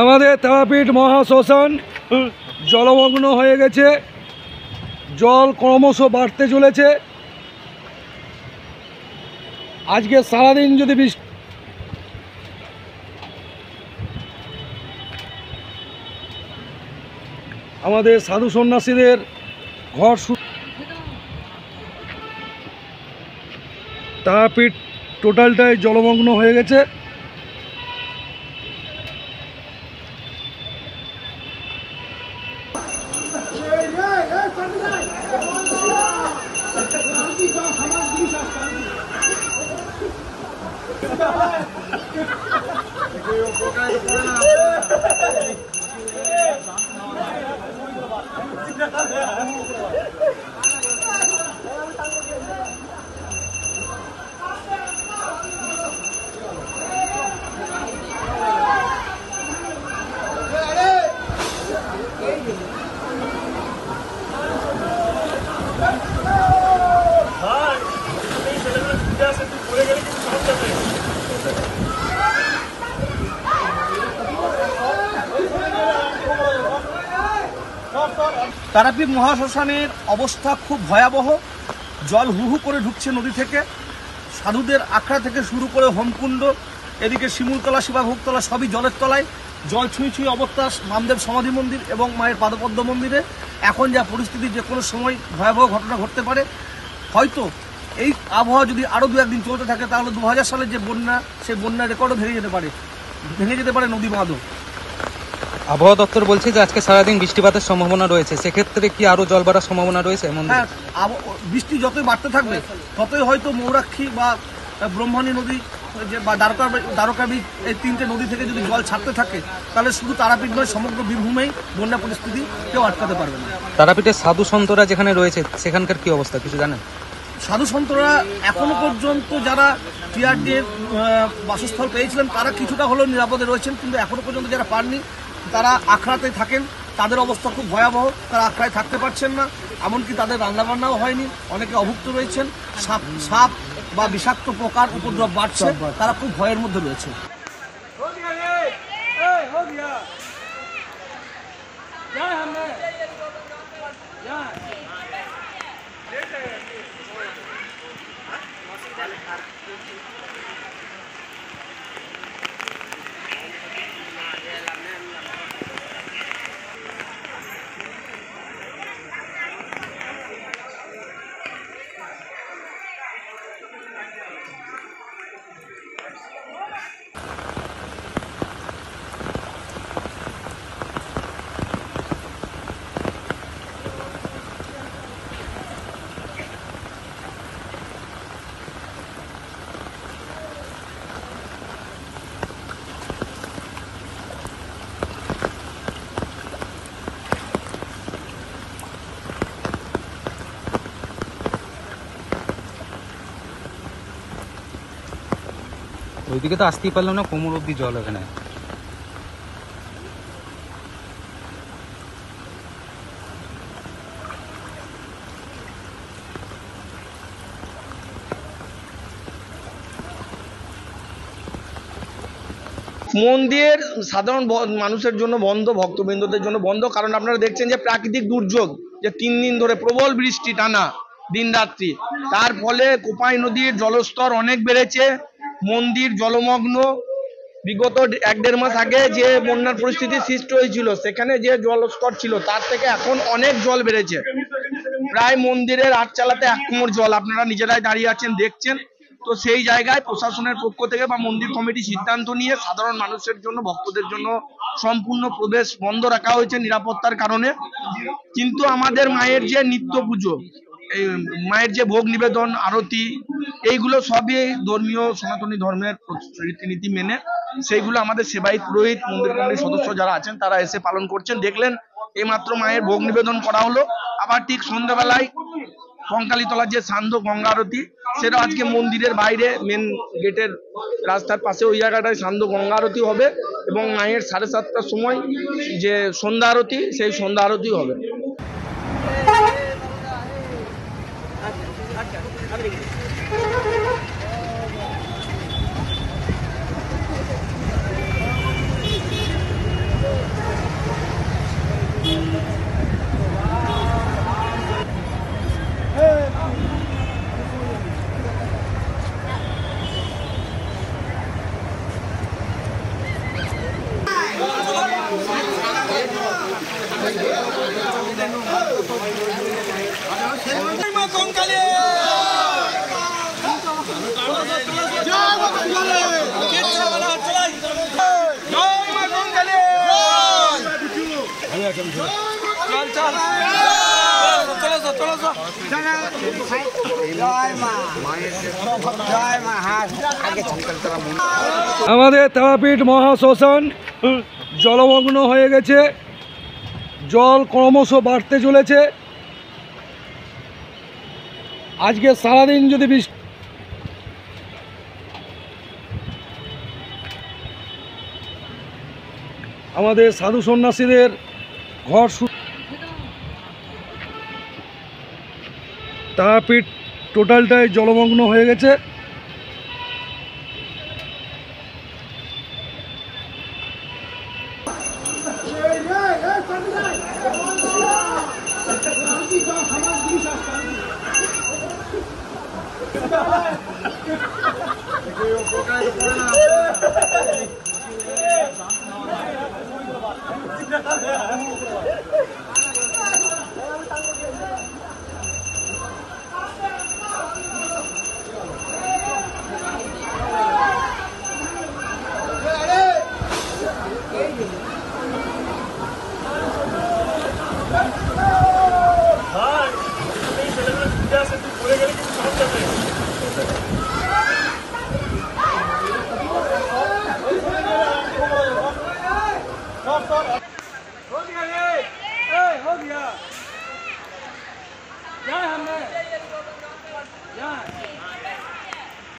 আমাদের তারাপীঠ মহাশ্মশান জলমগ্ন হয়ে গেছে, জল ক্রমশ বাড়তে চলেছে। আজকে সারাদিন যদি বৃষ্টি, আমাদের সাধু সন্ন্যাসীদের ঘর, তারাপীঠ টোটালটাই জলমগ্ন হয়ে গেছে। তারাপীঠ মহাশ্মশানের অবস্থা খুব ভয়াবহ। জল হু হু করে ঢুকছে নদী থেকে। সাধুদের আখড়া থেকে শুরু করে হোমকুণ্ড, এদিকে শিমুলতলা, শিবাভোগতলা সবই জলের তলায়। জল ছুঁই ছুঁই অবস্থা বামদেব সমাধি মন্দির এবং মায়ের পাদপদ্ম মন্দিরে। এখন যা পরিস্থিতি, যে কোনো সময় ভয়াবহ ঘটনা ঘটতে পারে। হয়তো এই আবহাওয়া যদি আরও দু একদিন চলতে থাকে তাহলে 2000 সালের যে বন্যা, সেই বন্যার রেকর্ডও ভেঙে যেতে পারে নদী বাঁধও। আবহাওয়া দপ্তর বলছে যে আজকে সারাদিন বৃষ্টিপাতের সম্ভাবনা রয়েছে, সেক্ষেত্রে কি আরো জল বাড়ার সম্ভাবনা রয়েছে? হ্যাঁ, বৃষ্টি যতই বাড়তে থাকবে ততই হয়তো মৌরাক্ষী বা ব্রহ্মণী নদী যে বা দ্বারকাবীজ, এই তিনটে নদী থেকে যদি জল ছাড়তে থাকে তাহলে শুধু তারাপীঠ নয়, সমগ্র বীরভূমেই বন্যা পরিস্থিতি কেউ আটকাতে পারবে না। তারাপীঠের সাধু সন্তরা যেখানে রয়েছে সেখানকার কি অবস্থা কিছু জানেন? সাধু সন্তরা এখনো পর্যন্ত যারা টিআরডি এর বাসস্থল পেয়েছিলেন তারা কিছুটা হলেও নিরাপদে রয়েছেন, কিন্তু এখনো পর্যন্ত যারা পাননি তারা আখড়াতে থাকেন। তাদের অবস্থা খুব ভয়াবহ, তারা আখড়ায় থাকতে পারছেন না, এমনকি তাদের রান্নাবান্নাও হয়নি, অনেকে অভুক্ত রয়েছেন। সাপ বা বিষাক্ত পোকার উপদ্রব বাড়ছে, তারা খুব ভয়ের মধ্যে রয়েছে। ওইদিকে তো আসতেই পারলাম না, কোমর অব্দি জল এখানে। মন্দির সাধারণ মানুষের জন্য বন্ধ, ভক্তবৃন্দদের জন্য বন্ধ, কারণ আপনারা দেখছেন যে প্রাকৃতিক দুর্যোগ, যে 3 দিন ধরে প্রবল বৃষ্টি টানা দিন রাত্রি, তার ফলে কোপাই নদীর জলস্তর অনেক বেড়েছে, মন্দির জলমগ্ন। বিগত 1-1.5 মাস আগে যে বন্যার পরিস্থিতি সৃষ্টি হয়েছিল সেখানে যে জলস্তর ছিল তার থেকে এখন অনেক জল বেড়েছে। প্রায় মন্দিরের 8 চালাতে 1 কোমর জল, আপনারা নিজেরাই দাঁড়িয়ে আছেন দেখছেন। তো সেই জায়গায় প্রশাসনের পক্ষ থেকে বা মন্দির কমিটি সিদ্ধান্ত নিয়ে সাধারণ মানুষের জন্য, ভক্তদের জন্য সম্পূর্ণ প্রবেশ বন্ধ রাখা হয়েছে নিরাপত্তার কারণে। কিন্তু আমাদের মায়ের যে নিত্য পুজো, এই মায়ের যে ভোগ নিবেদন, আরতি, এইগুলো সবই ধর্মীয় সনাতনী ধর্মের রীতিনীতি মেনে সেইগুলো আমাদের সেবায়িত পুরোহিত, মন্দির কমিটির সদস্য যারা আছেন তারা এসে পালন করছেন। দেখলেন এইমাত্র মায়ের ভোগ নিবেদন করা হলো। আবার ঠিক সন্ধ্যাবেলায় কঙ্কালীতলার যে সান্ধ্য গঙ্গা আরতি, সেটা আজকে মন্দিরের বাইরে মেন গেটের রাস্তার পাশে ওই জায়গাটায় সান্ধ্য গঙ্গা আরতি হবে এবং মায়ের 7:30টার সময় যে সন্ধ্যা আরতি, সেই সন্ধ্যা আরতি হবে। আমাদের তারাপীঠ মহাশ্মশান জলমগ্ন হয়ে গেছে, জল ক্রমশ বাড়তে চলেছে। আজকে সারাদিন যদি বৃষ্টি, আমাদের সাধু সন্ন্যাসীদের ঘর তারাপীঠ টোটালটাই জলমগ্ন হয়ে গেছে।